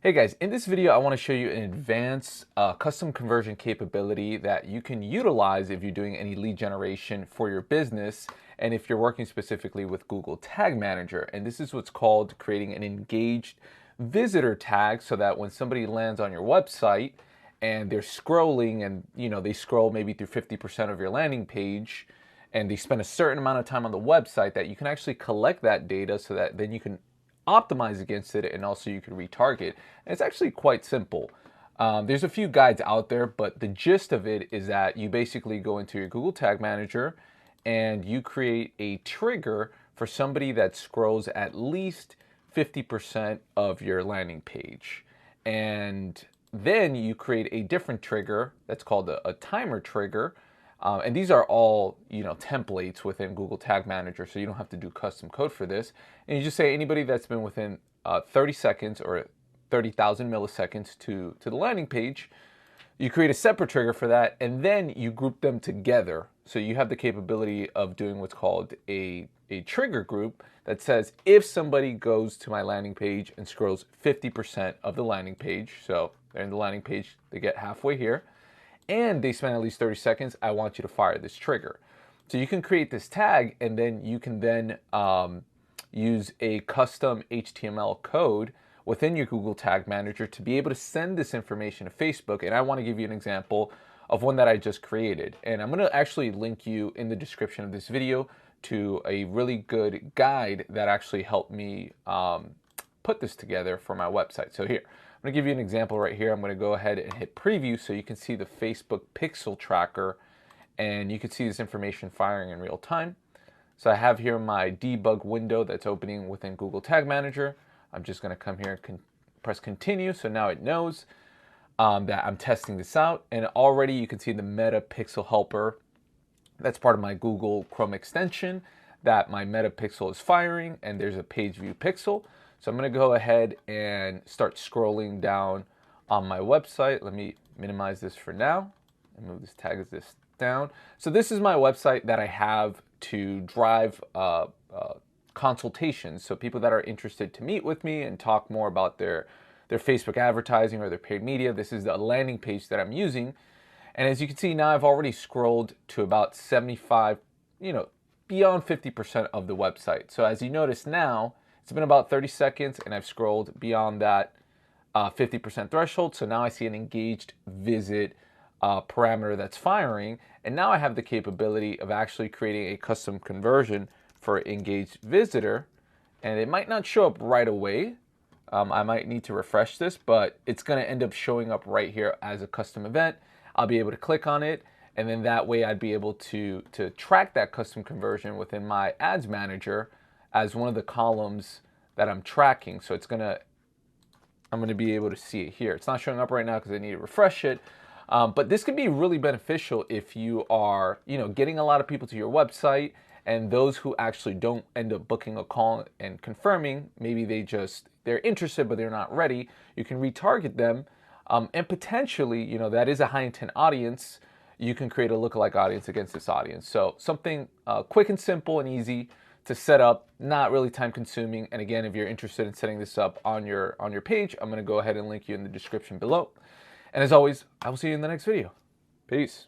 Hey guys, in this video I want to show you an advanced custom conversion capability that you can utilize if you're doing any lead generation for your business and if you're working specifically with Google Tag Manager. And this is what's called creating an engaged visitor tag, so that when somebody lands on your website and they're scrolling and they scroll maybe through 50% of your landing page and they spend a certain amount of time on the website, that you can actually collect that data so that then you can optimize against it, and also you can retarget. And it's actually quite simple. There's a few guides out there, but the gist of it is that you basically go into your Google Tag Manager and you create a trigger for somebody that scrolls at least 50% of your landing page. And then you create a different trigger that's called a timer trigger. And these are all, templates within Google Tag Manager, so you don't have to do custom code for this. And you just say anybody that's been within 30 seconds or 30,000 milliseconds to the landing page, you create a separate trigger for that, and then you group them together. So you have the capability of doing what's called a trigger group that says if somebody goes to my landing page and scrolls 50% of the landing page, so they're in the landing page, they get halfway here, and they spend at least 30 seconds, I want you to fire this trigger. So you can create this tag, and then you can then use a custom HTML code within your Google Tag Manager to be able to send this information to Facebook. And I want to give you an example of one that I just created. And I'm going to actually link you in the description of this video to a really good guide that actually helped me put this together for my website. So here, I'm going to give you an example right here. I'm going to go ahead and hit preview so you can see the Facebook pixel tracker, and you can see this information firing in real time. So I have here my debug window that's opening within Google Tag Manager. I'm just going to come here and press continue. So now it knows that I'm testing this out, and already you can see the Meta Pixel Helper. That's part of my Google Chrome extension that my Meta Pixel is firing, and there's a page view pixel. So I'm going to go ahead and start scrolling down on my website. Let me minimize this for now and move this tag as this down. So this is my website that I have to drive consultations. So people that are interested to meet with me and talk more about their Facebook advertising or their paid media, this is the landing page that I'm using. And as you can see now, I've already scrolled to about 75, beyond 50% of the website. So as you notice now, it's been about 30 seconds and I've scrolled beyond that 50% threshold. So now I see an engaged visit parameter that's firing. And now I have the capability of actually creating a custom conversion for engaged visitor. And it might not show up right away. I might need to refresh this, but it's going to end up showing up right here as a custom event. I'll be able to click on it, and then that way I'd be able to track that custom conversion within my ads manager as one of the columns that I'm tracking. So I'm going to be able to see it here. It's not showing up right now because I need to refresh it. But this can be really beneficial if you are, getting a lot of people to your website, and those who actually don't end up booking a call and confirming, maybe they're interested but they're not ready. You can retarget them, and potentially, that is a high intent audience. You can create a lookalike audience against this audience. So something quick and simple and easy to set up, not really time consuming. And again, if you're interested in setting this up on your page, I'm going to go ahead and link you in the description below. And as always, I will see you in the next video. Peace.